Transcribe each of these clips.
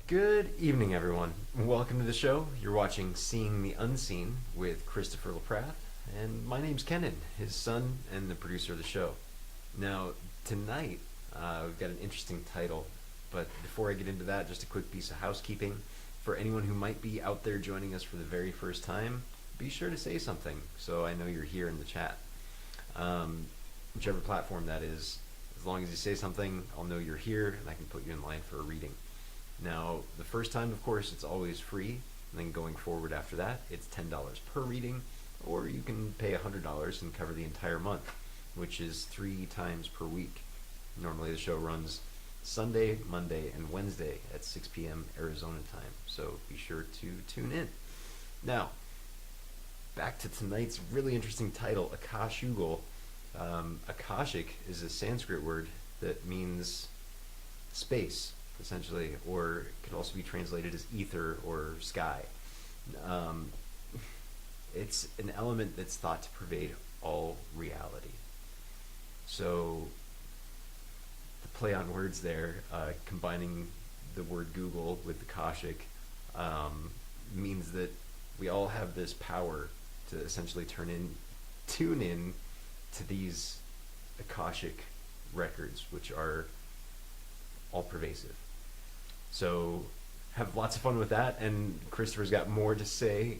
Good evening, everyone. Welcome to the show. You're watching Seeing the Unseen with Christopher LaPrath, and my name's Kenan, his son and the producer of the show. Now, tonight, we've got an interesting title, but before I get into that, just a quick piece of housekeeping. For anyone who might be out there joining us for the very first time, be sure to say something so I know you're here in the chat. Whichever platform that is, as long as you say something, I'll know you're here and I can put you in line for a reading. Now, the first time, of course, it's always free, and then going forward after that, it's $10 per reading, or you can pay $100 and cover the entire month, which is 3 times per week. Normally the show runs Sunday, Monday, and Wednesday at 6 p.m. Arizona time, so be sure to tune in. Now, back to tonight's really interesting title, Akashoogle. Akashic is a Sanskrit word that means space, essentially, or it could also be translated as ether or sky. It's an element that's thought to pervade all reality. So the play on words there, combining the word Google with the Akashic, means that we all have this power to essentially tune in to these Akashic records, which are all pervasive. So have lots of fun with that, and Christopher's got more to say.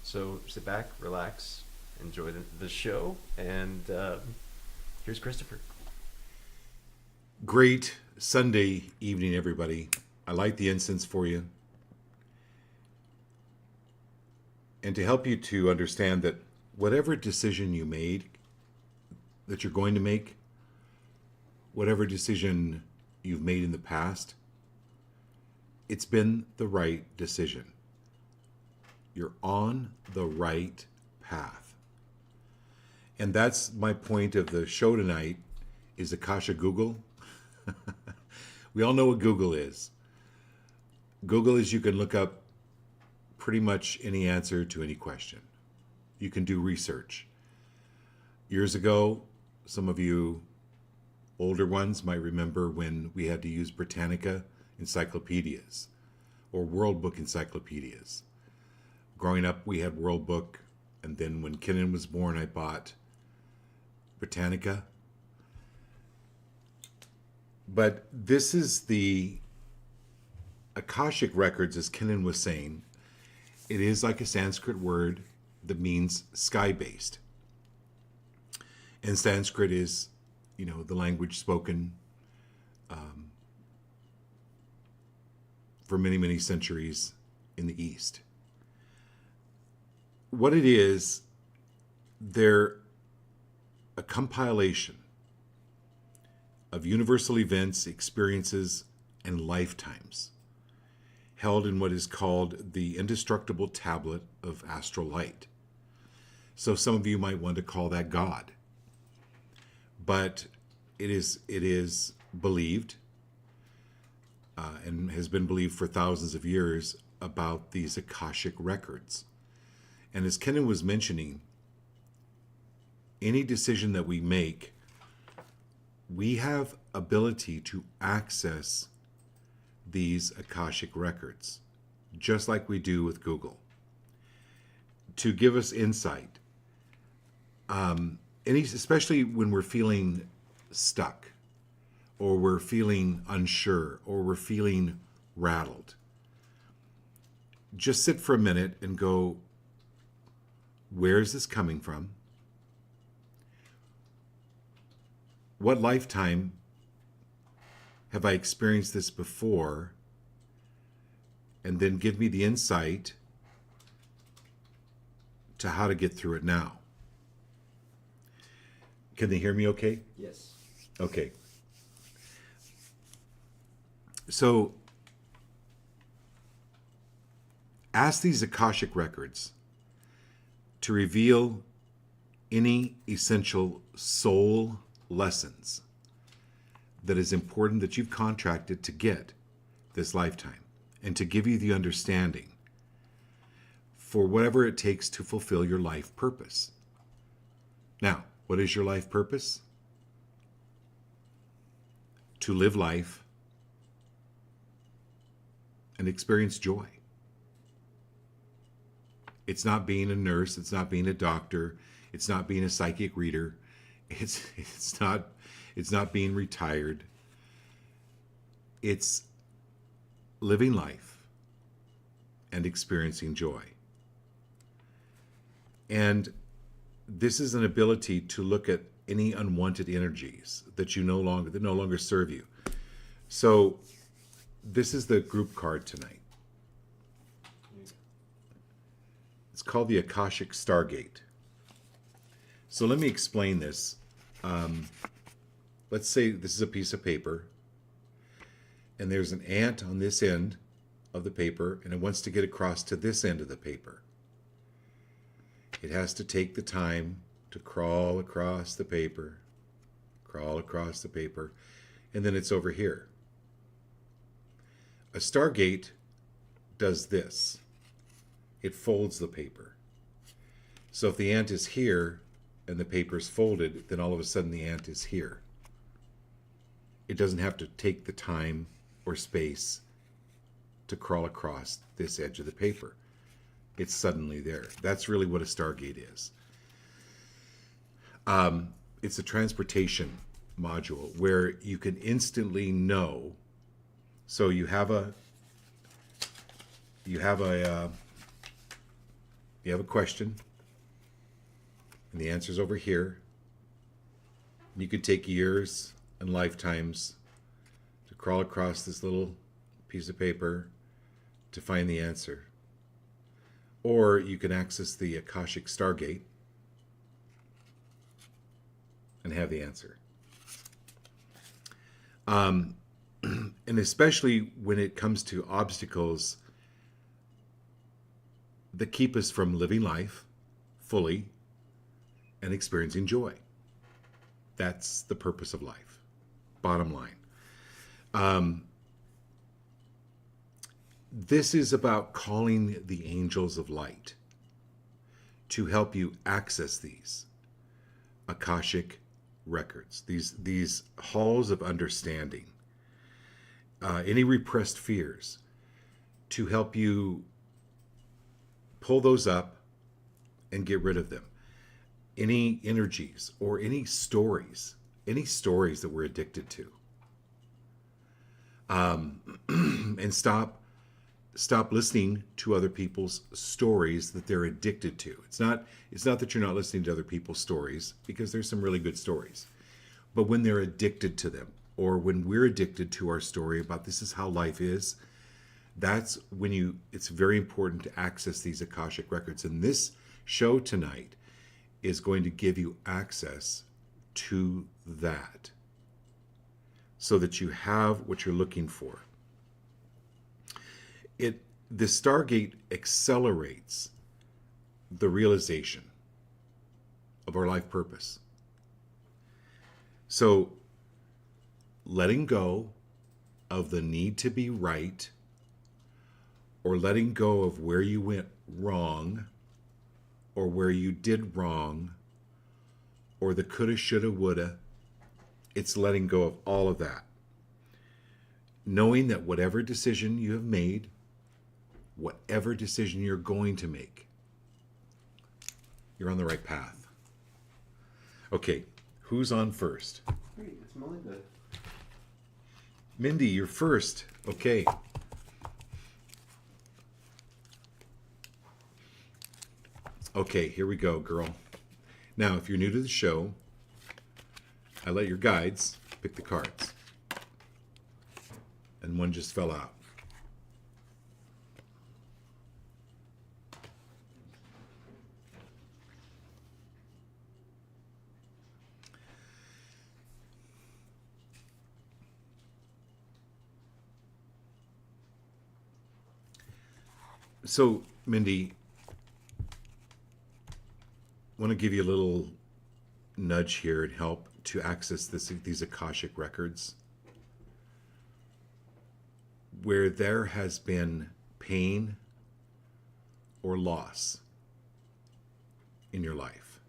So sit back, relax, enjoy the show, and here's Christopher. Great Sunday evening, everybody. I light the incense for you. And to help you to understand that whatever decision you made, that you're going to make, whatever decision you've made in the past, it's been the right decision. You're on the right path. And that's my point of the show tonight, is Akashoogle. We all know what Google is. Google is, you can look up pretty much any answer to any question. You can do research. Years ago, some of you older ones might remember when we had to use Britannica encyclopedias or World Book encyclopedias. Growing up, we had World Book, and then when Kenan was born, I bought Britannica. But this is the Akashic records, as Kenan was saying. It is like a Sanskrit word that means sky-based. And Sanskrit is, the language spoken for many, many centuries in the East. What it is, they're a compilation of universal events, experiences, and lifetimes held in what is called the indestructible tablet of astral light. So some of you might want to call that God. But it is believed, and has been believed for thousands of years, about these Akashic records. And as Kenan was mentioning, any decision that we make, we have ability to access these Akashic records, just like we do with Google, to give us insight. Especially when we're feeling stuck, or we're feeling unsure, or we're feeling rattled. Just sit for a minute and go, where is this coming from? What lifetime have I experienced this before? And then give me the insight to how to get through it now. Can they hear me okay? Yes. Okay. So, ask these Akashic records to reveal any essential soul lessons that is important that you've contracted to get this lifetime, and to give you the understanding for whatever it takes to fulfill your life purpose. Now, what is your life purpose? To live life and experience joy. It's not being a nurse, it's not being a doctor, it's not being a psychic reader, it's not being retired. It's living life and experiencing joy. And this is an ability to look at any unwanted energies that no longer serve you. So this is the group card tonight. It's called the Akashic Stargate. So let me explain this. Let's say this is a piece of paper, and there's an ant on this end of the paper, and it wants to get across to this end of the paper. It has to take the time to crawl across the paper, and then it's over here. A Stargate does this. It folds the paper. So if the ant is here and the paper is folded, then all of a sudden the ant is here. It doesn't have to take the time or space to crawl across this edge of the paper. It's suddenly there. That's really what a Stargate is. It's a transportation module where you can instantly know. So you have a question, and the answer's over here. And you could take years and lifetimes to crawl across this little piece of paper to find the answer. Or you can access the Akashic Stargate and have the answer. And especially when it comes to obstacles that keep us from living life fully and experiencing joy. That's the purpose of life. Bottom line. This is about calling the angels of light to help you access these Akashic records, these halls of understanding, any repressed fears, to help you pull those up and get rid of them. Any energies or any stories that we're addicted to. And stop listening to other people's stories that they're addicted to. It's not that you're not listening to other people's stories, because there's some really good stories. But when they're addicted to them, or when we're addicted to our story about this is how life is, that's when it's very important to access these Akashic records. And this show tonight is going to give you access to that, so that you have what you're looking for. The Stargate accelerates the realization of our life purpose. So letting go of the need to be right, or letting go of where you went wrong, or where you did wrong, or the coulda, shoulda, woulda. It's letting go of all of that. Knowing that whatever decision you have made, whatever decision you're going to make, you're on the right path. Okay, who's on first? Great, it's Melinda. Mindy, you're first. Okay. Okay, here we go, girl. Now, if you're new to the show, I let your guides pick the cards. And one just fell out. So, Mindy, I want to give you a little nudge here and help to access these Akashic records. Where there has been pain or loss in your life.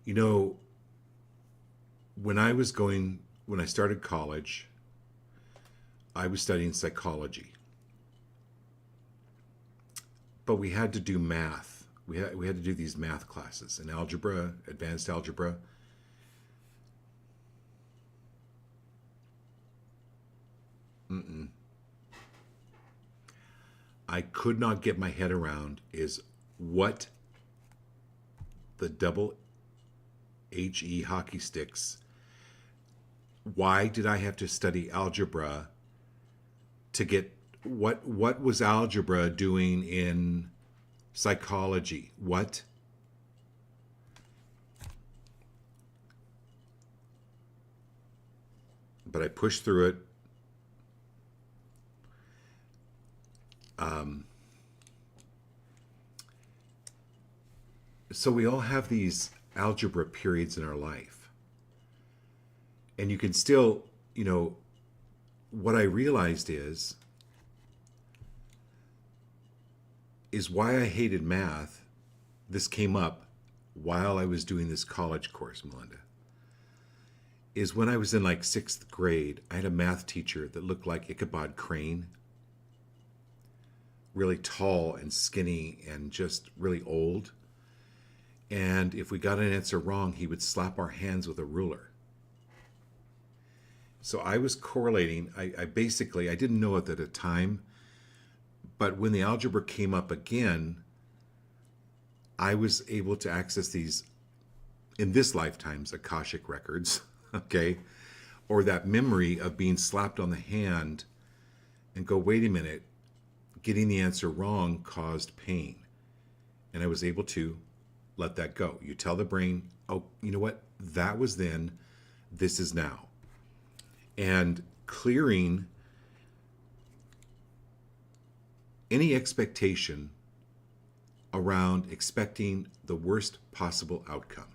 You know, when I started college, I was studying psychology. But we had to do math. We had to do these math classes in algebra, advanced algebra. I could not get my head around is what the double HE hockey sticks. Why did I have to study algebra to get what was algebra doing in psychology? What? But I pushed through it. So we all have these algebra periods in our life. And you can still, what I realized is why I hated math. This came up while I was doing this college course, Melinda. Is when I was in like 6th grade, I had a math teacher that looked like Ichabod Crane. Really tall and skinny and just really old. And if we got an answer wrong, he would slap our hands with a ruler. So I was correlating. I didn't know it at the time, but when the algebra came up again, I was able to access these, in this lifetime's Akashic records, okay? Or that memory of being slapped on the hand and go, wait a minute, getting the answer wrong caused pain. And I was able to let that go. You tell the brain, oh, you know what? That was then, this is now. And clearing any expectation around expecting the worst possible outcome.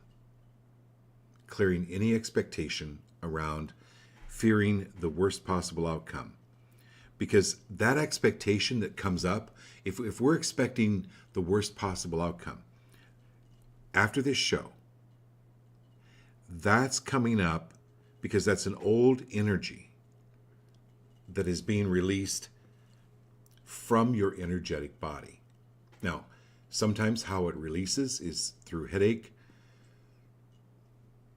Clearing any expectation around fearing the worst possible outcome. Because that expectation that comes up, if we're expecting the worst possible outcome, after this show, that's coming up because that's an old energy that is being released from your energetic body. Now, sometimes how it releases is through headache,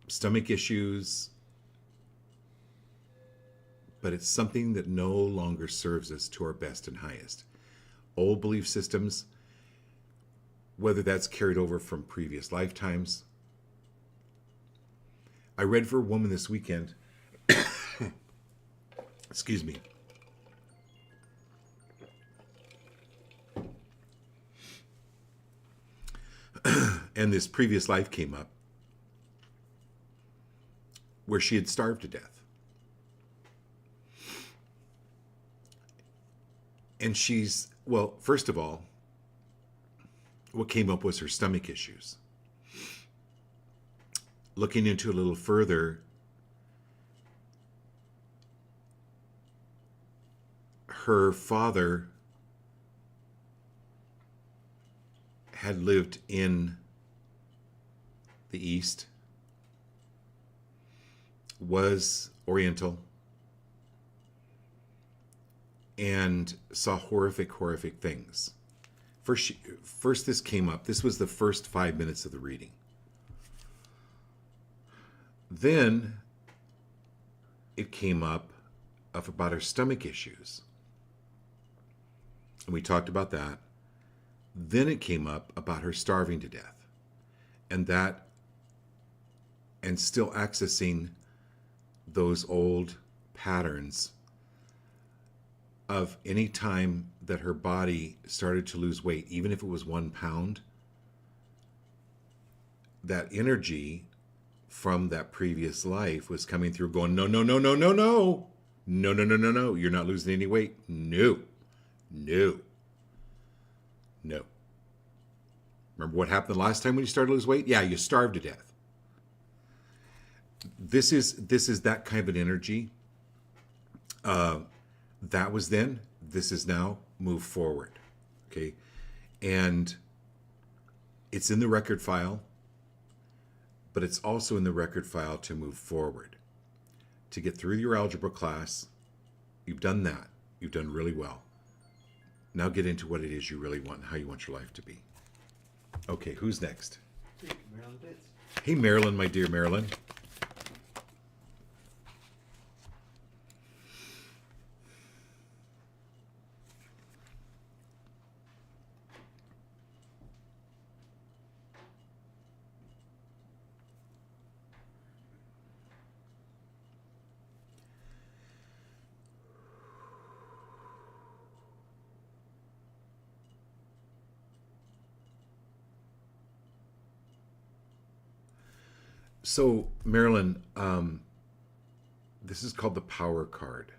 stomach issues, but it's something that no longer serves us to our best and highest. Old belief systems, whether that's carried over from previous lifetimes. I read for a woman this weekend, excuse me, and this previous life came up where she had starved to death. And well, first of all, what came up was her stomach issues. Looking into it a little further, her father had lived in the East, was Oriental, and saw horrific things. First this came up. This was the first 5 minutes of the reading. Then it came up about her stomach issues. And we talked about that. Then it came up about her starving to death. And still accessing those old patterns of any time that her body started to lose weight, even if it was 1 pound, that energy from that previous life was coming through going, no, you're not losing any weight. No. Remember what happened the last time when you started to lose weight? Yeah, you starved to death. This is that kind of an energy. That was then, this is now, move forward. Okay? And it's in the record file, but it's also in the record file to move forward. To get through your algebra class, you've done that. You've done really well. Now get into what it is you really want and how you want your life to be. Okay, who's next? Marilyn Pitts. Hey, Marilyn, my dear Marilyn. So, Marilyn, this is called the Power Card.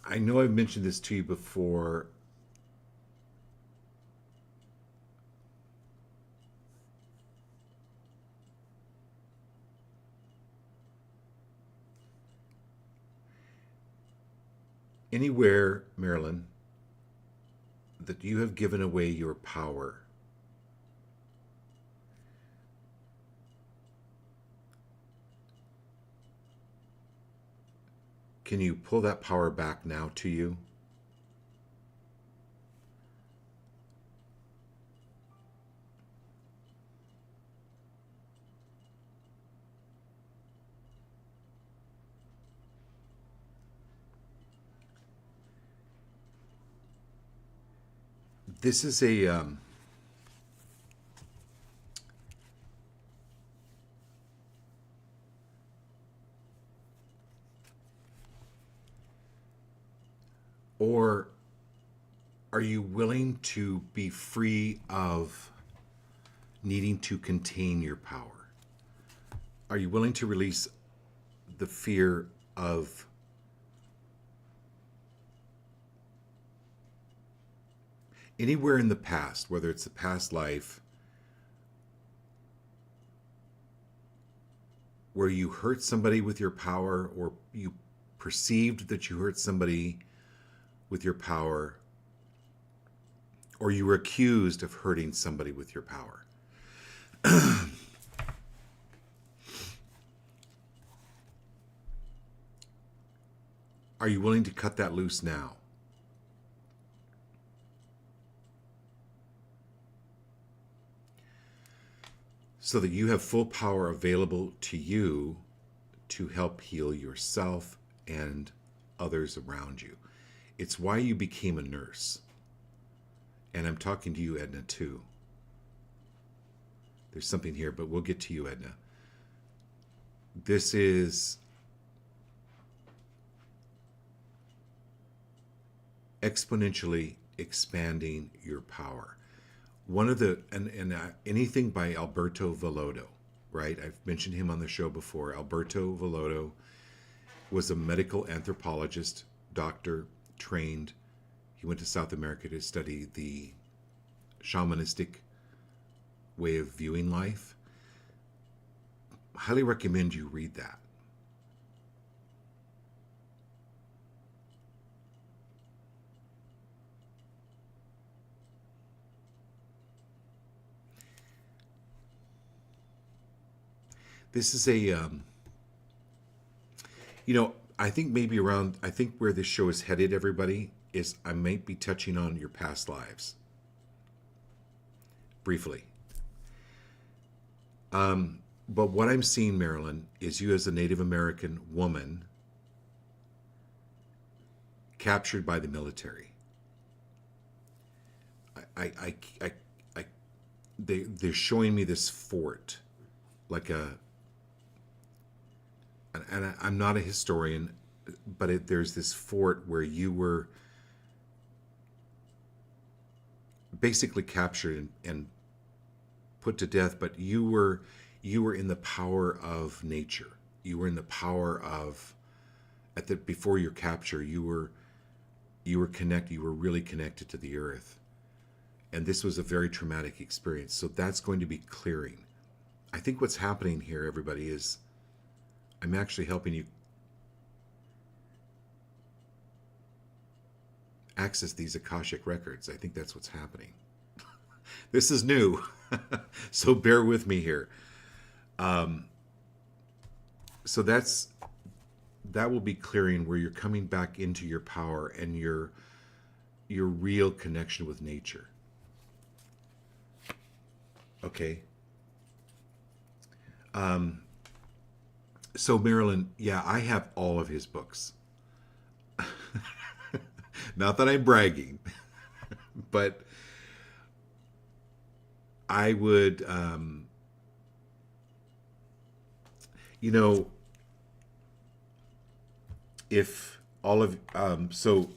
I know I've mentioned this to you before. Anywhere, Marilyn, that you have given away your power, can you pull that power back now to you? This is a or are you willing to be free of needing to contain your power? Are you willing to release the fear of anywhere in the past, whether it's a past life where you hurt somebody with your power, or you perceived that you hurt somebody with your power, or you were accused of hurting somebody with your power? Are you willing to cut that loose now? So that you have full power available to you to help heal yourself and others around you. It's why you became a nurse. And I'm talking to you, Edna, too. There's something here, but we'll get to you, Edna. This is exponentially expanding your power. One of the, anything by Alberto Villoldo, right? I've mentioned him on the show before. Alberto Villoldo was a medical anthropologist, doctor, trained. He went to South America to study the shamanistic way of viewing life. Highly recommend you read that. This is a, I think maybe around, I think where this show is headed, everybody, is I might be touching on your past lives. Briefly. But what I'm seeing, Marilyn, is you as a Native American woman captured by the military. They're showing me this fort, like a, and I'm not a historian, but there's this fort where you were basically captured and put to death, but you were in the power of nature. You were in the power of, before your capture, you were connected. You were really connected to the earth, and this was a very traumatic experience. So that's going to be clearing. I think what's happening here, everybody, is I'm actually helping you access these Akashic records. I think that's what's happening. This is new. So bear with me here. So that will be clearing where you're coming back into your power and your real connection with nature. Okay. So Marilyn, yeah, I have all of his books. Not that I'm bragging, but I would, you know, if all of, so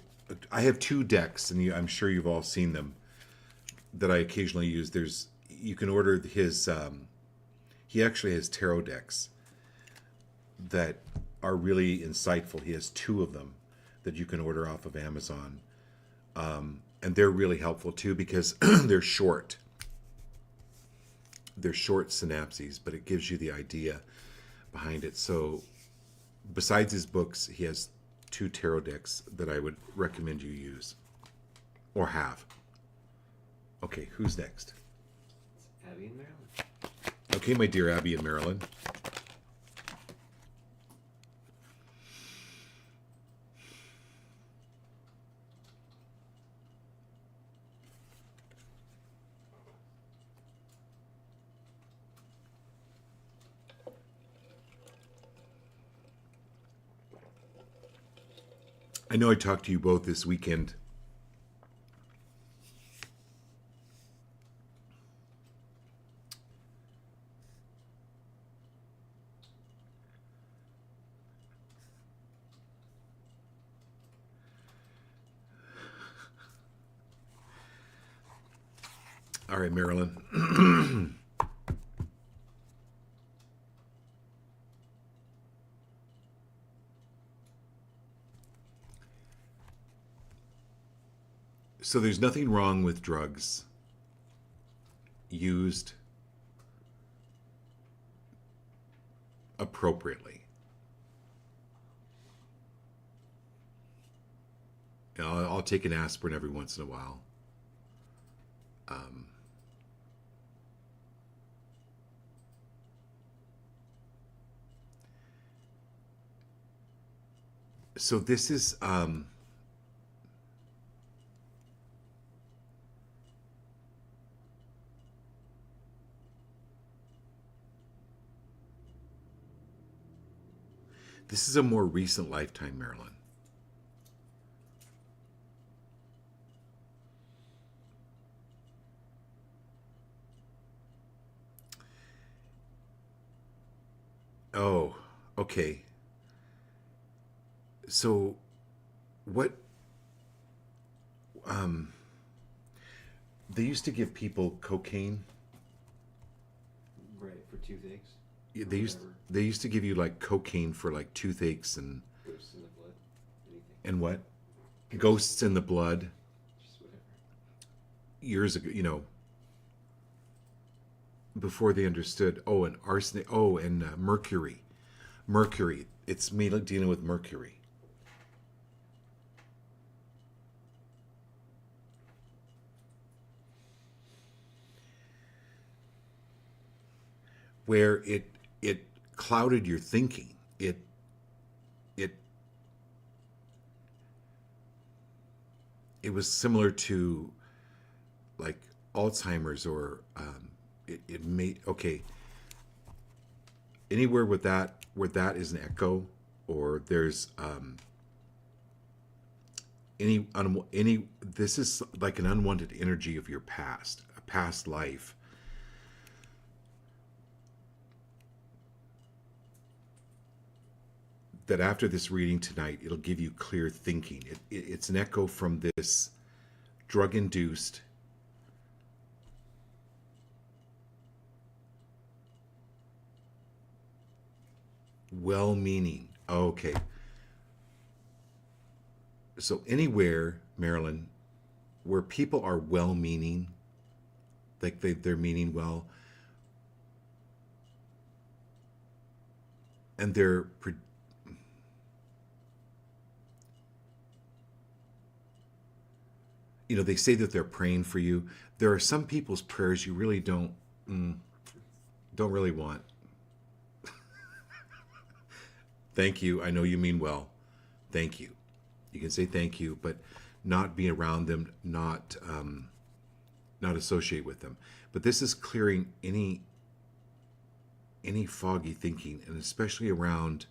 I have two decks, and I'm sure you've all seen them that I occasionally use. You can order his, he actually has tarot decks that are really insightful. He has two of them that you can order off of Amazon. And they're really helpful too because they're short. They're short synapses, but it gives you the idea behind it. So besides his books, he has two tarot decks that I would recommend you use or have. Okay, who's next? Abby and Marilyn. Okay, my dear Abby and Marilyn. I know I talked to you both this weekend. All right, Marilyn. So there's nothing wrong with drugs used appropriately. You know, I'll take an aspirin every once in a while. So this is this is a more recent lifetime, Marilyn. Oh, okay. So what um they used to give people cocaine. Right, for toothaches. Yeah, Or They used whatever. they used to give you like cocaine for like toothaches Ghosts in the blood. Anything. and what? Ghosts in the blood Just whatever. years ago, before they understood. Oh, and arsenic. Oh, and mercury. Mercury. It's me dealing with mercury. Where it clouded your thinking. It it was similar to like Alzheimer's or it made okay anywhere with that where that is an echo or there's any this is like an unwanted energy of your past, a past life. That after this reading tonight, it'll give you clear thinking. It's an echo from this drug induced well meaning. Okay. So, anywhere, Marilyn, where people are well meaning, like they're meaning well, and they say that they're praying for you. There are some people's prayers you really don't really want. Thank you. I know you mean well. Thank you. You can say thank you, but not be around them, not associate with them. But this is clearing any foggy thinking, and especially around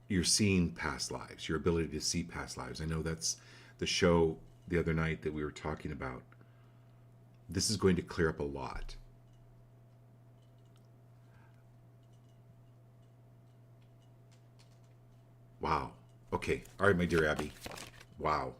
your seeing past lives, your ability to see past lives. I know that's the show the other night that we were talking about. This is going to clear up a lot. Wow. Okay. All right, my dear Abby. Wow.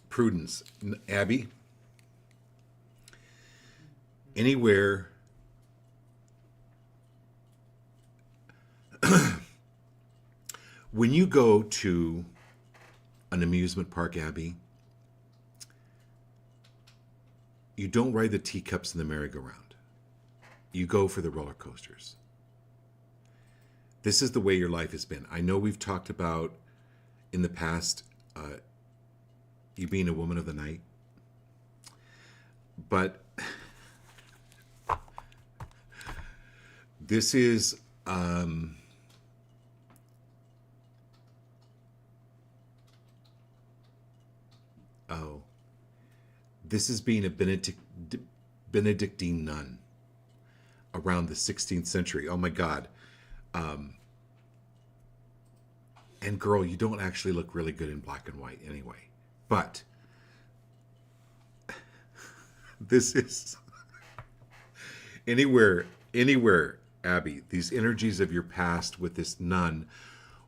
Prudence. Abby, anywhere when you go to an amusement park, Abby, you don't ride the teacups in the merry-go-round. You go for the roller coasters. This is the way your life has been. I know we've talked about in the past you being a woman of the night, but this is this is being a Benedictine nun around the 16th century. Oh my God. And girl, you don't actually look really good in black and white anyway. But this is anywhere, Abby, these energies of your past with this nun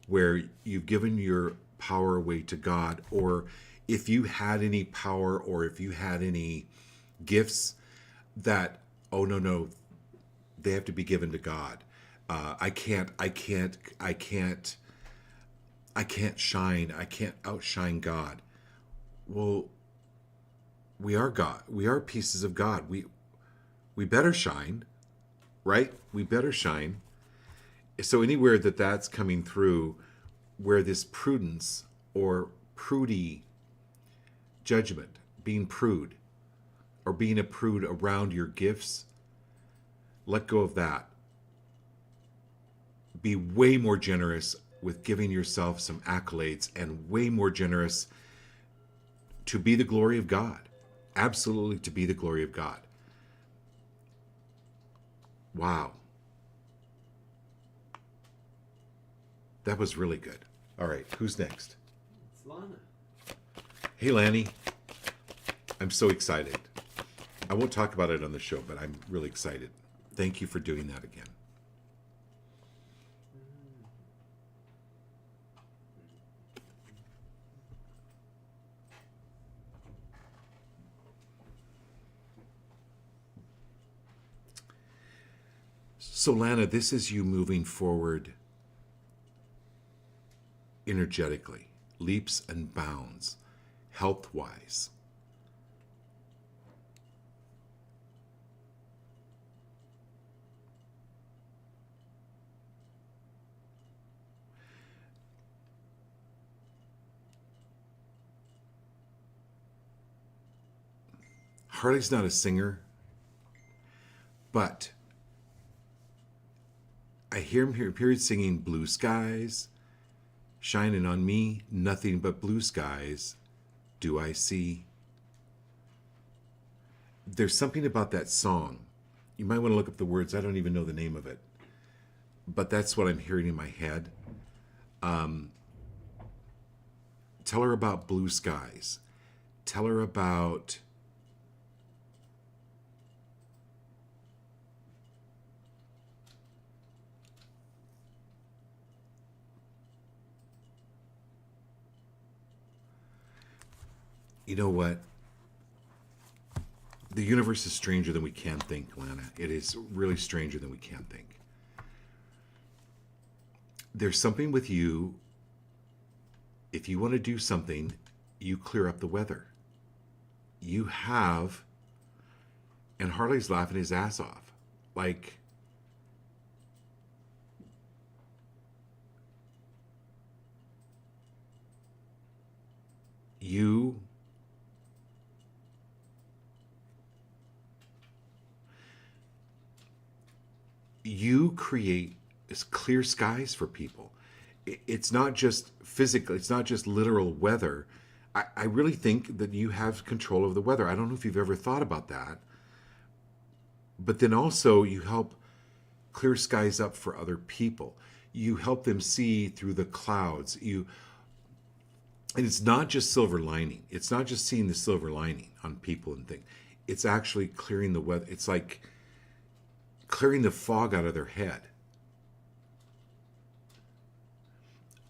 where you've given your power away to God, or if you had any power or if you had any gifts that, oh no, they have to be given to God. I can't shine. I can't outshine God. Well, we are God. We are pieces of God. We better shine, right? We better shine. So anywhere that's coming through, where this prudence or prudy judgment, being prude, or being a prude around your gifts, let go of that. Be way more generous with giving yourself some accolades, and way more generous to be the glory of God. Absolutely to be the glory of God. Wow. That was really good. All right, who's next? It's Lana. Hey, Lanny. I'm so excited. I won't talk about it on the show, but I'm really excited. Thank you for doing that again. So, Lana, this is you moving forward energetically, leaps and bounds, health-wise. Harley's not a singer, but I hear him here singing Blue Skies, shining on me, nothing but blue skies do I see. There's something about that song. You might want to look up the words. I don't even know the name of it. But that's what I'm hearing in my head. Tell her about blue skies. Tell her about you know what? The universe is stranger than we can think, Lana. It is really stranger than we can think. There's something with you. If you want to do something, you clear up the weather. You have And Harley's laughing his ass off. Like, you create clear skies for people. It's not just physical, it's not just literal weather. I really think that you have control of the weather. I don't know if you've ever thought about that. But then also you help clear skies up for other people. You help them see through the clouds. And it's not just silver lining. It's not just seeing the silver lining on people and things. It's actually clearing the weather. It's like clearing the fog out of their head.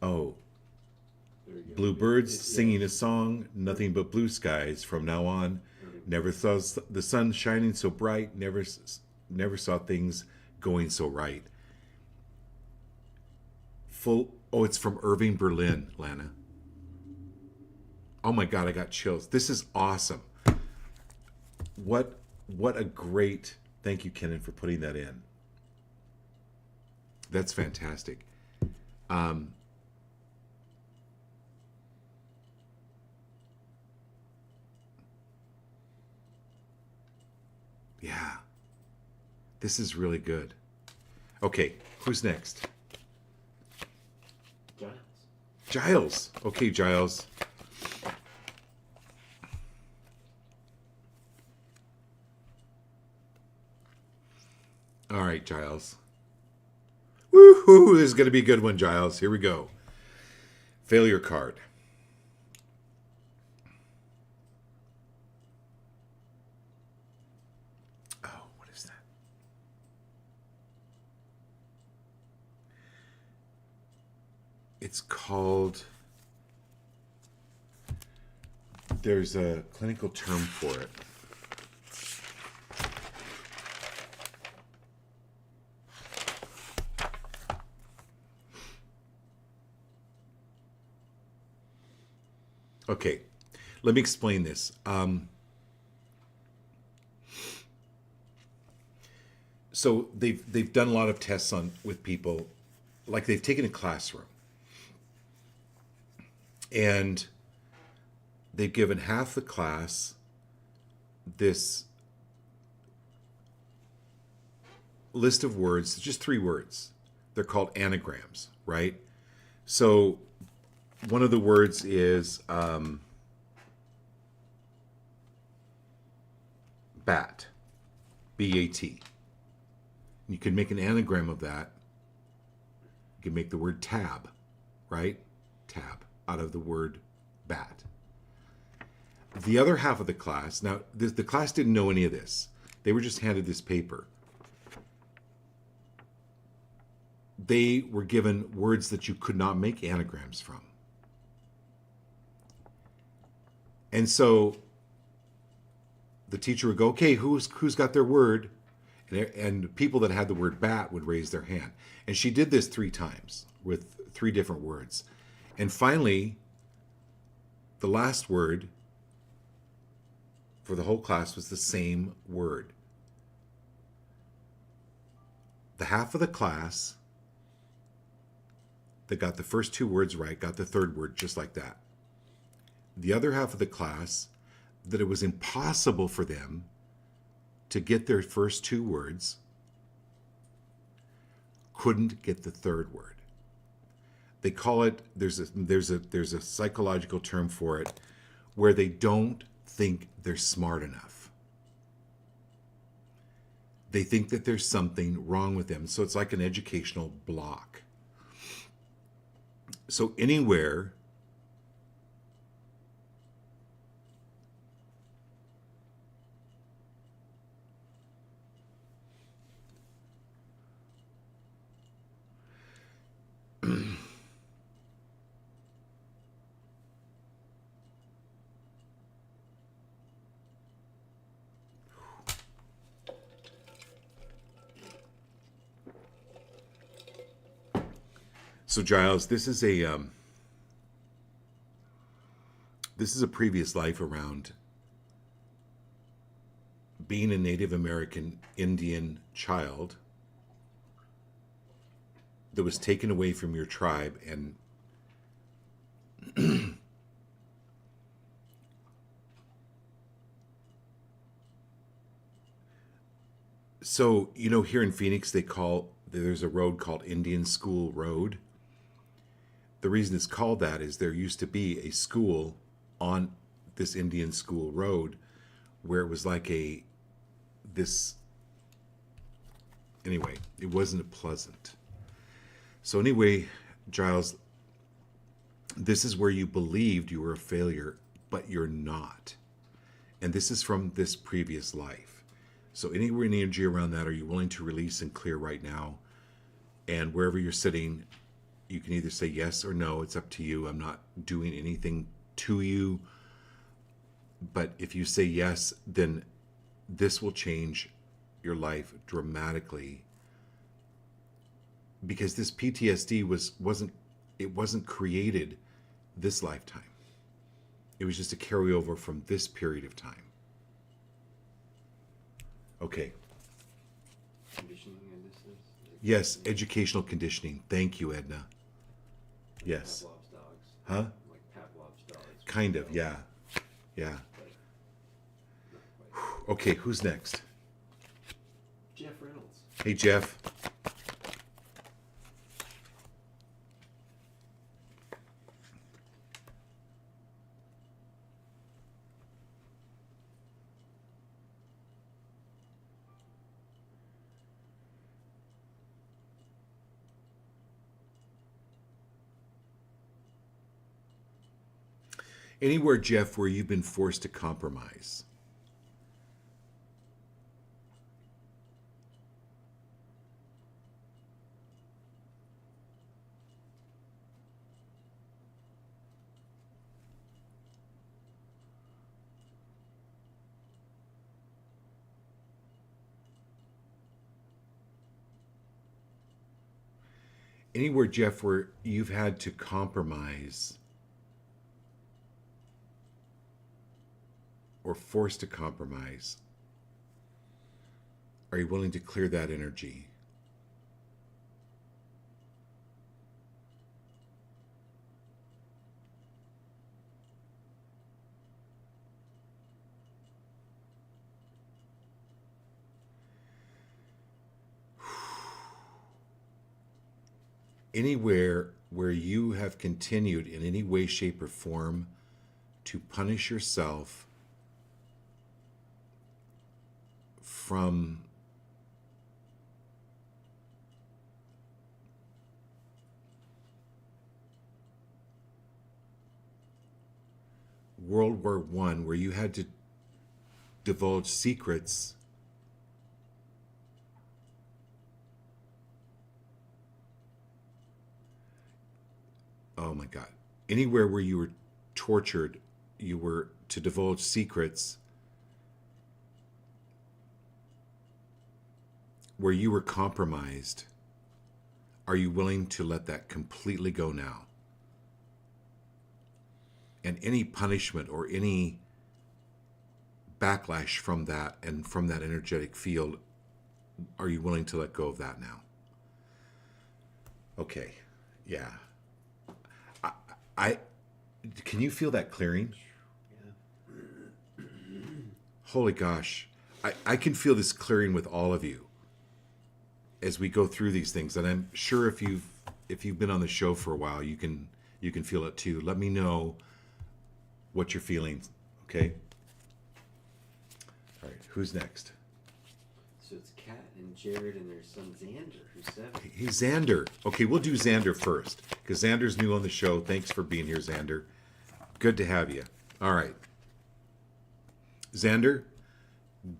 Oh, bluebirds singing a song, nothing but blue skies from now on. Never saw the sun shining so bright. Never saw things going so right. Oh, it's from Irving Berlin, Lana. Oh my God, I got chills. This is awesome. What a great, thank you, Kenan, for putting that in. That's fantastic. Yeah, this is really good. Okay, who's next? Giles. Okay, Giles. All right, Giles. Woohoo! This is going to be a good one, Giles. Here we go. Failure card. Oh, what is that? It's called... There's a clinical term for it. Okay, let me explain this. So they've done a lot of tests with people, like they've taken a classroom, and they've given half the class this list of words, just 3 words. They're called anagrams, right? So one of the words is bat, B-A-T. You can make an anagram of that. You can make the word tab, right? Tab, out of the word bat. The other half of the class, now the class didn't know any of this. They were just handed this paper. They were given words that you could not make anagrams from. And so the teacher would go, okay, who's got their word? And people that had the word bat would raise their hand. And she did this 3 times with 3 different words. And finally, the last word for the whole class was the same word. The half of the class that got the first 2 words right got the 3rd word just like that. The other half of the class, that it was impossible for them to get their first 2 words, couldn't get the 3rd word. They call it, there's a psychological term for it, where they don't think they're smart enough. They think that there's something wrong with them. So it's like an educational block. So anywhere So Giles, this is a previous life around being a Native American Indian child that was taken away from your tribe, and so, here in Phoenix, there's a road called Indian School Road. The reason it's called that is there used to be a school on this Indian School Road where it was like anyway, it wasn't pleasant. So anyway, Giles, this is where you believed you were a failure, but you're not. And this is from this previous life. So any energy around that, are you willing to release and clear right now? And wherever you're sitting, you can either say yes or no. It's up to you. I'm not doing anything to you. But if you say yes, then this will change your life dramatically. Because this PTSD wasn't created this lifetime. It was just a carryover from this period of time. Okay. Conditioning, and this is. Yes, educational conditioning. Thank you, Edna. Yes. Pavlov's dogs. Huh? Like Pavlov's dogs. Kind of, yeah. Yeah. But not quite. Okay, who's next? Jeff Reynolds. Hey, Jeff. Anywhere, Jeff, where you've been forced to compromise. Anywhere, Jeff, where you've had to compromise or forced to compromise, are you willing to clear that energy? Anywhere where you have continued in any way, shape, or form to punish yourself from World War I, where you had to divulge secrets oh my God. Anywhere where you were tortured, you were to divulge secrets, where you were compromised, are you willing to let that completely go now? And any punishment or any backlash from that and from that energetic field, are you willing to let go of that now? Okay, yeah. I can you feel that clearing? Yeah. Holy gosh. I can feel this clearing with all of you as we go through these things. And I'm sure if you've been on the show for a while, you can feel it too. Let me know what you're feeling, okay? All right, who's next? So it's Kat and Jared and their son Xander, who's 7. Hey, Xander. Okay, we'll do Xander first, because Xander's new on the show. Thanks for being here, Xander. Good to have you. All right. Xander,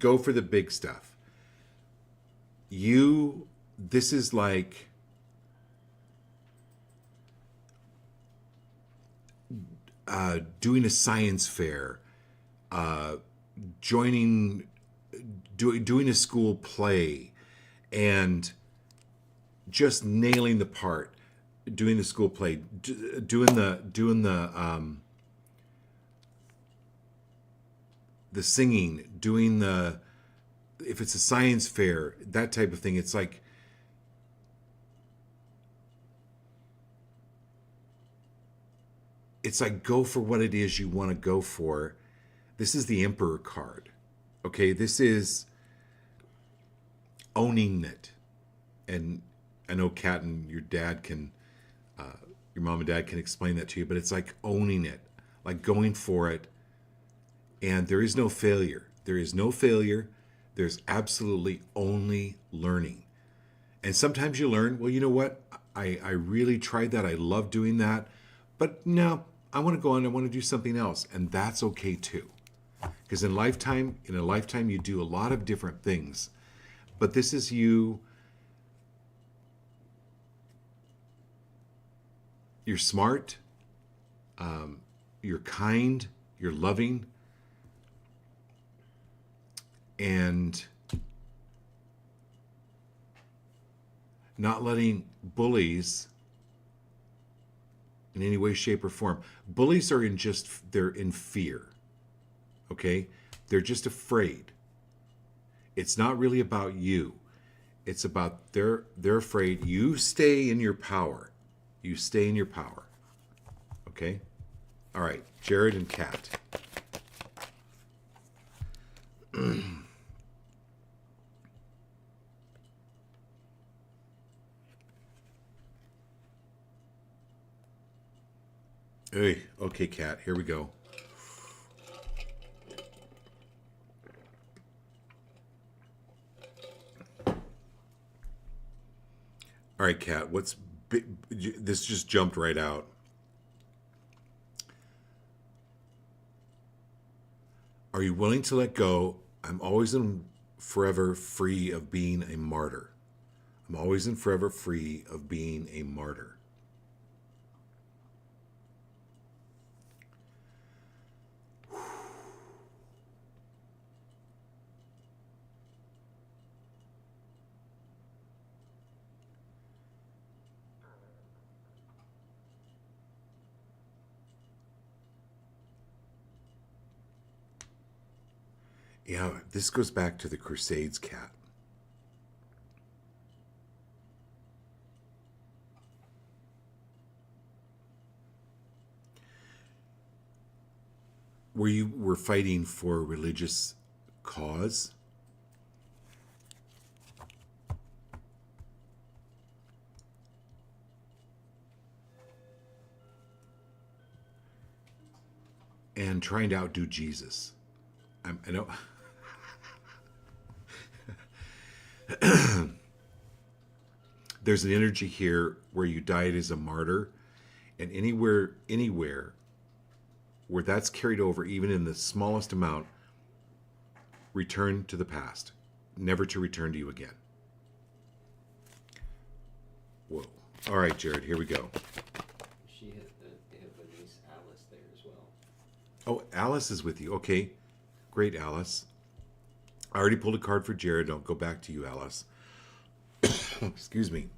go for the big stuff. This is like doing a science fair, doing a school play, and just nailing the part. Doing the school play, doing the singing, doing the if it's a science fair, that type of thing, it's like go for what it is you want to go for. This is the Emperor card. Okay, this is owning it. And I know Kat and your mom and dad can explain that to you, but it's like owning it, like going for it. And there is no failure. There is no failure. There's absolutely only learning. And sometimes you learn, well, you know what? I really tried that. I love doing that. But no, I want to go on. I want to do something else. And that's okay too. Because in a lifetime, you do a lot of different things. But this is you. You're smart. You're kind. You're loving. And not letting bullies in any way, shape, or form. Bullies are they're in fear. Okay? They're just afraid. It's not really about you. It's about they're afraid. You stay in your power. You stay in your power. Okay? All right, Jared and Kat. Hey, okay, Kat, here we go. All right, Kat, this just jumped right out. Are you willing to let go? I'm always and forever free of being a martyr. I'm always and forever free of being a martyr. Yeah, this goes back to the Crusades, Kat. Where you were fighting for a religious cause. And trying to outdo Jesus. I know. There's an energy here where you died as a martyr, and anywhere where that's carried over, even in the smallest amount, return to the past, never to return to you again. Whoa. All right, Jared, here we go. They have a niece, Alice, there as well. Oh, Alice is with you. Okay, great, Alice. I already pulled a card for Jared. I'll go back to you, Alice. Excuse me.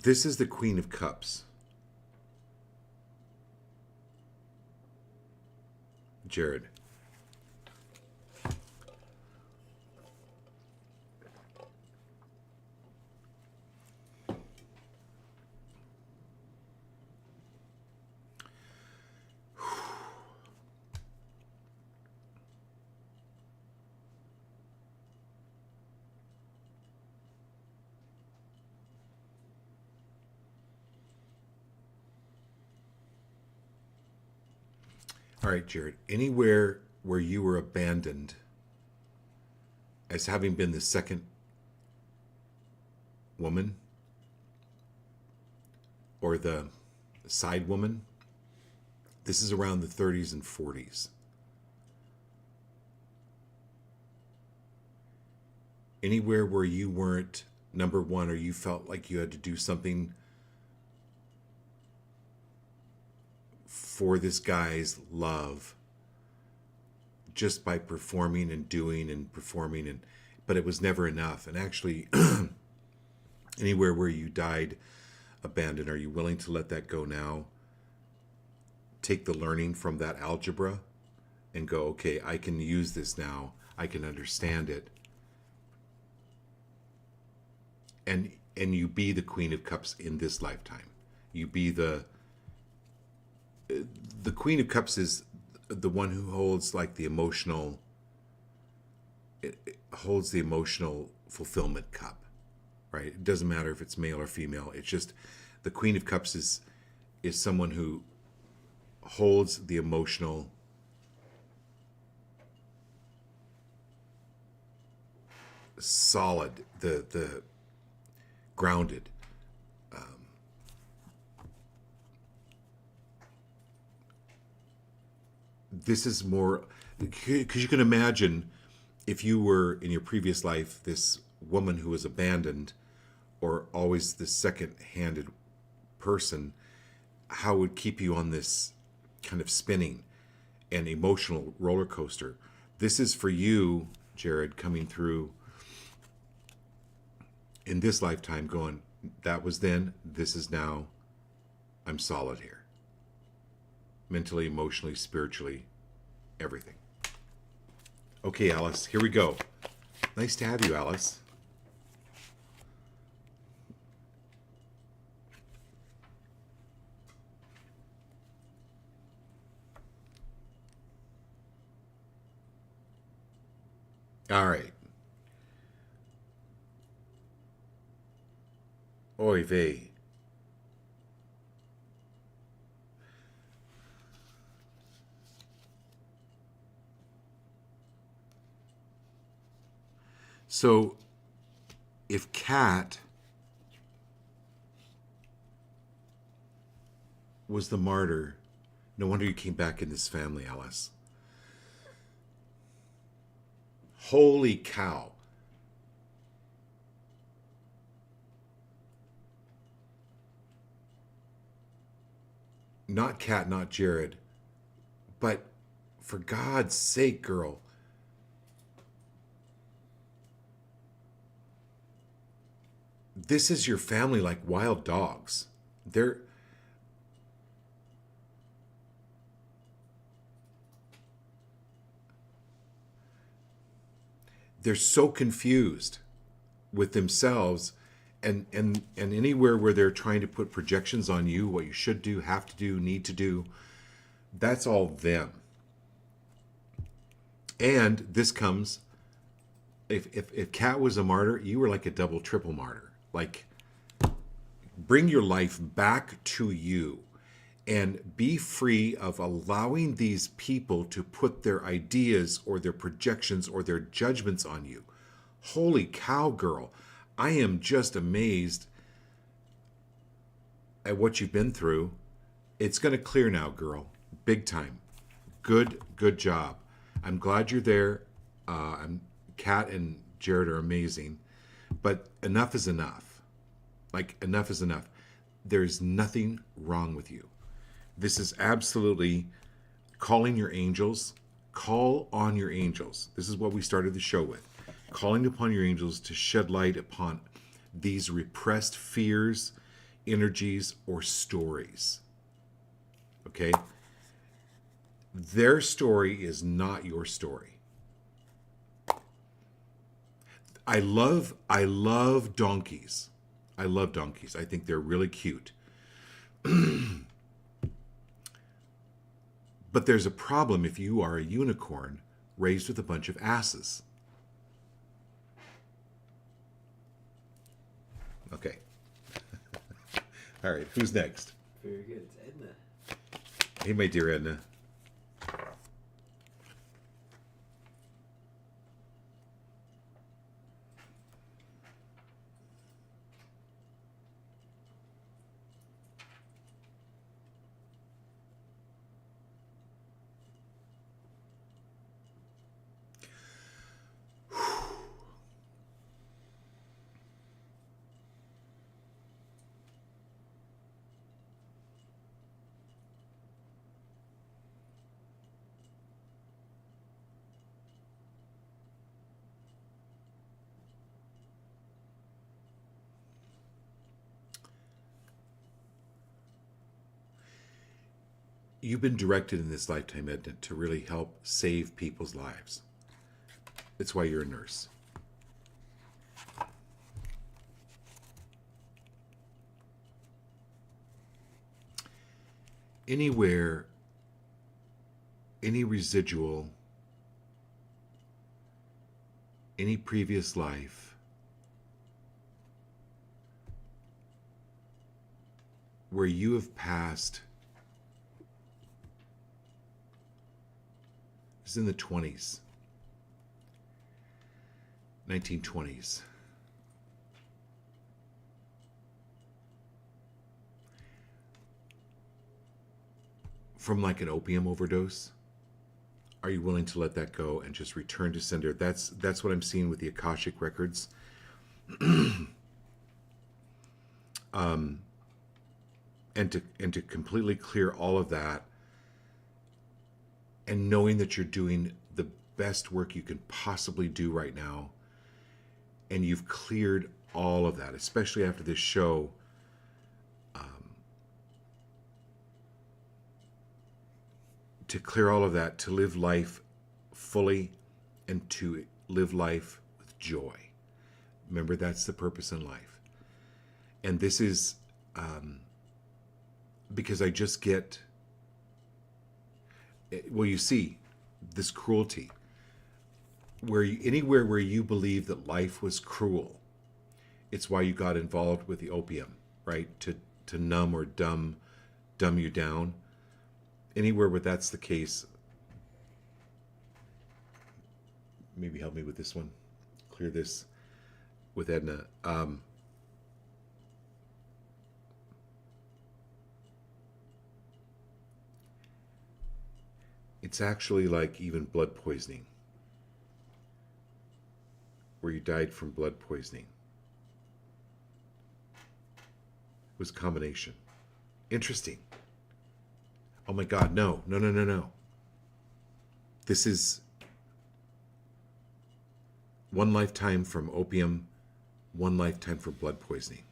This is the Queen of Cups. Jared. All right, Jared. Anywhere where you were abandoned as having been the second woman or the side woman, this is around the 30s and 40s. Anywhere where you weren't number one or you felt like you had to do something for this guy's love just by performing and doing and performing and but it was never enough. And actually, anywhere where you died abandoned, are you willing to let that go now? Take the learning from that algebra and go, okay, I can use this now. I can understand it. And you be the Queen of Cups in this lifetime. You be the Queen of Cups is the one who holds like the emotional, it holds the emotional fulfillment cup, right? It doesn't matter if it's male or female. It's just the Queen of Cups is someone who holds the emotional solid, the grounded. This is more, because you can imagine if you were in your previous life this woman who was abandoned or always this second-handed person, how it would keep you on this kind of spinning and emotional roller coaster. This is for you, Jared, coming through in this lifetime going, that was then, this is now, I'm solid here. Mentally, emotionally, spiritually, everything. Okay, Alice, here we go. Nice to have you, Alice. All right. Oy vey. So, if Kat was the martyr, no wonder you came back in this family, Alice. Holy cow. Not Kat, not Jared, but for God's sake, girl. This is your family like wild dogs. They're so confused with themselves and anywhere where they're trying to put projections on you, what you should do, have to do, need to do, that's all them. And this comes, if Kat was a martyr, you were like a double, triple martyr. Like, bring your life back to you and be free of allowing these people to put their ideas or their projections or their judgments on you. Holy cow, girl. I am just amazed at what you've been through. It's going to clear now, girl. Big time. Good job. I'm glad you're there. Kat and Jared are amazing. But enough is enough. Like, enough is enough. There's nothing wrong with you. This is absolutely calling your angels. Call on your angels. This is what we started the show with. Calling upon your angels to shed light upon these repressed fears, energies, or stories. Okay? Their story is not your story. I love donkeys. I love donkeys. I think they're really cute. But there's a problem if you are a unicorn raised with a bunch of asses. Okay. All right, who's next? Very good. It's Edna. Hey, my dear Edna. you've been directed in this lifetime, Edna, to really help save people's lives. That's why you're a nurse. Anywhere, any residual, any previous life where you have passed, this is in the 20s, 1920s. From like an opium overdose, are you willing to let that go and just return to sender? That's what I'm seeing with the Akashic records. And to completely clear all of that, and knowing that you're doing the best work you can possibly do right now, and you've cleared all of that, especially after this show. To clear all of that, to live life fully, and to live life with joy. Remember, that's the purpose in life. And this is because I just get, well, you see, this cruelty. Anywhere where you believe that life was cruel, it's why you got involved with the opium, right? To numb or dumb you down. Anywhere where that's the case, maybe help me with this one. Clear this with Edna. It's actually like even blood poisoning, where you died from blood poisoning. It was a combination. Interesting. Oh my God, no. This is one lifetime from opium, one lifetime for blood poisoning.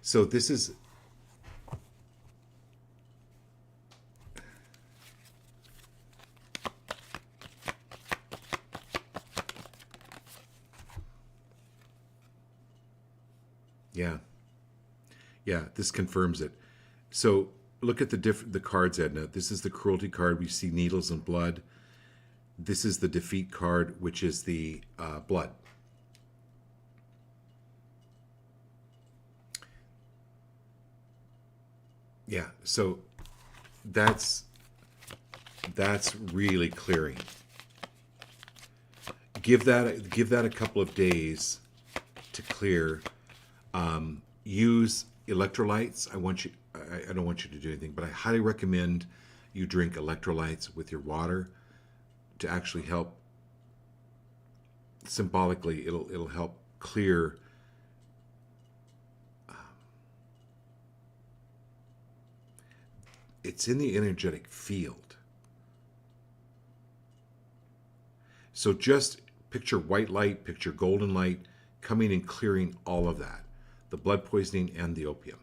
So this is, yeah, this confirms it. So look at the cards, Edna. This is the cruelty card. We see needles and blood. This is the defeat card, which is the blood. Yeah, so that's really clearing. Give that a couple of days to clear. Use electrolytes. I don't want you to do anything, but I highly recommend you drink electrolytes with your water to actually help. Symbolically, it'll help clear. It's in the energetic field. So just picture white light, picture golden light coming and clearing all of that. The blood poisoning and the opium.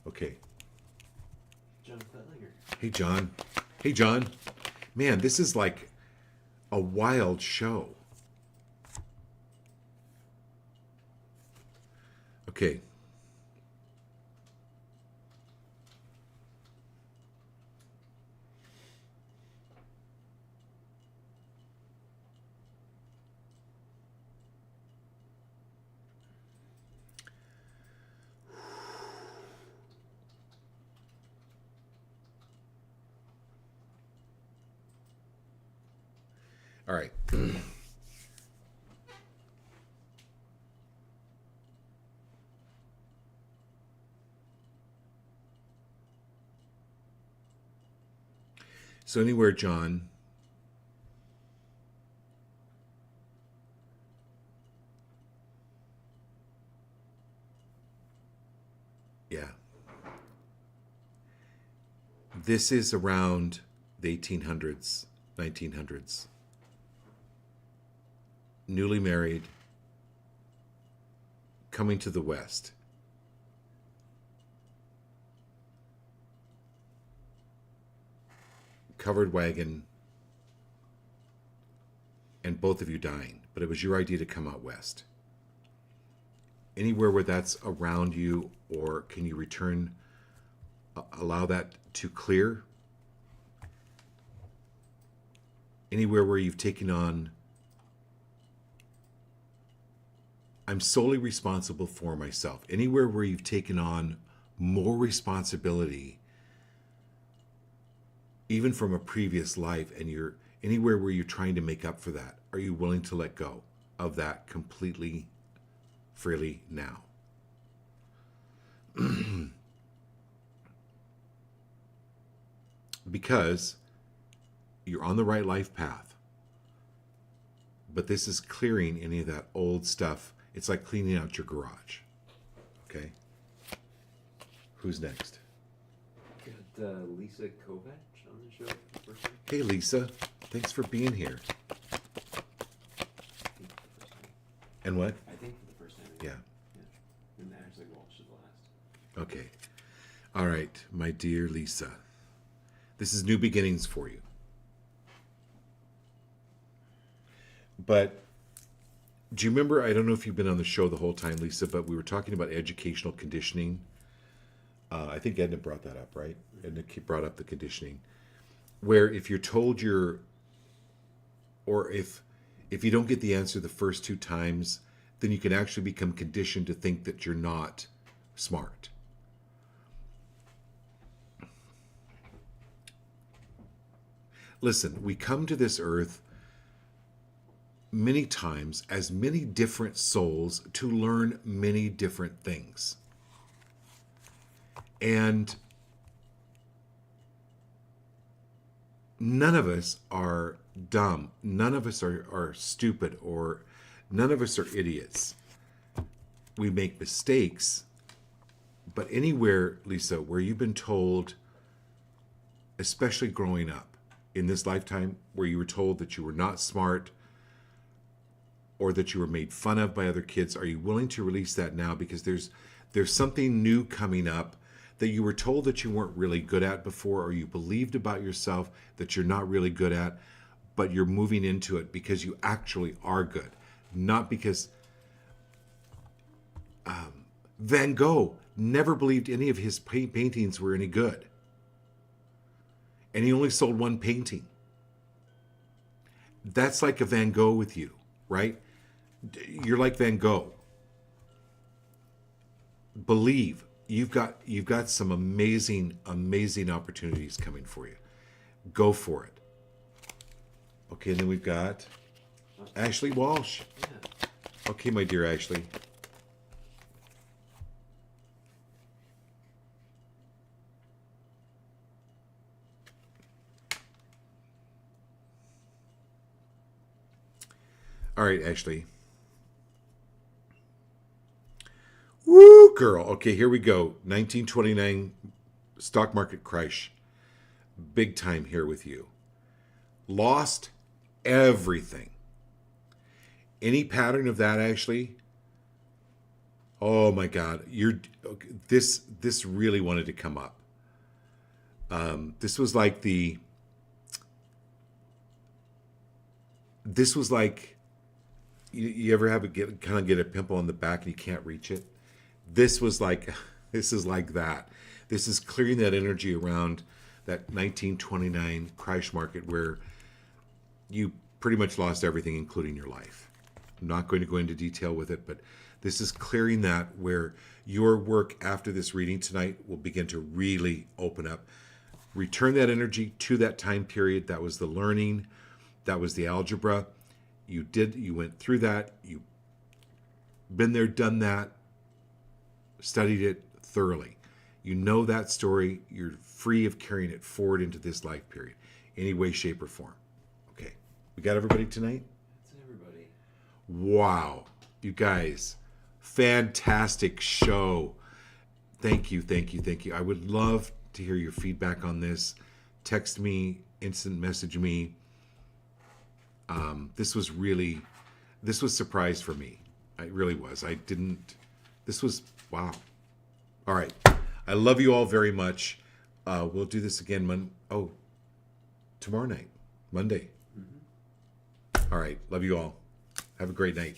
Okay. John Fetlinger. Hey, John. Man, this is like a wild show. Okay. All right. So anywhere, John, yeah. This is around the 1800s, 1900s. newly married, coming to the West. Covered wagon, and both of you dying, but it was your idea to come out West. Anywhere where that's around you, or can you return, allow that to clear? Anywhere where you've taken on, I'm solely responsible for myself. Anywhere where you've taken on more responsibility, even from a previous life, and you're anywhere where you're trying to make up for that, are you willing to let go of that completely, freely now? Because you're on the right life path. But this is clearing any of that old stuff. It's like cleaning out your garage. Okay? Who's next? Got Lisa Kovac on the show for the first time. Hey, Lisa. Thanks for being here. And what? I think for the first time. Yeah. And Ashley Walsh is the last. Okay. All right, my dear Lisa. This is new beginnings for you. But do you remember, I don't know if you've been on the show the whole time, Lisa, but we were talking about educational conditioning. I think Edna brought that up, right? Edna brought up the conditioning. Where if you're told or if you don't get the answer the first 2 times, then you can actually become conditioned to think that you're not smart. Listen, we come to this earth many times as many different souls to learn many different things. And none of us are dumb. None of us are stupid, or none of us are idiots. We make mistakes. But anywhere, Lisa, where you've been told, especially growing up in this lifetime, where you were told that you were not smart or that you were made fun of by other kids, are you willing to release that now? Because there's something new coming up that you were told that you weren't really good at before, or you believed about yourself that you're not really good at, but you're moving into it because you actually are good. Not because Van Gogh never believed any of his paintings were any good. And he only sold 1 painting. That's like a Van Gogh with you, right? You're like Van Gogh. Believe. You've got some amazing opportunities coming for you. Go for it. Okay, and then we've got Ashley Walsh. Yeah. Okay, my dear Ashley. All right, Ashley. Woo, girl. Okay, here we go. 1929 stock market crash. Big time here with you. Lost everything. Any pattern of that, Ashley? Oh my God, this really wanted to come up. This was like you ever have get a pimple on the back and you can't reach it? This is like that. This is clearing that energy around that 1929 crash market where you pretty much lost everything, including your life. I'm not going to go into detail with it, but this is clearing that, where your work after this reading tonight will begin to really open up. Return that energy to that time period. That was the learning. That was the algebra. You went through that. You've been there, done that, studied it thoroughly. You know that story. You're free of carrying it forward into this life period, any way, shape, or form. Okay. We got everybody tonight? That's everybody. Wow. You guys, fantastic show. Thank you. I would love to hear your feedback on this. Text me, instant message me. This was really this was surprise for me. It really was. I didn't. This was wow. All right. I love you all very much. We'll do this again. Tomorrow night, Monday. All right. Love you all. Have a great night.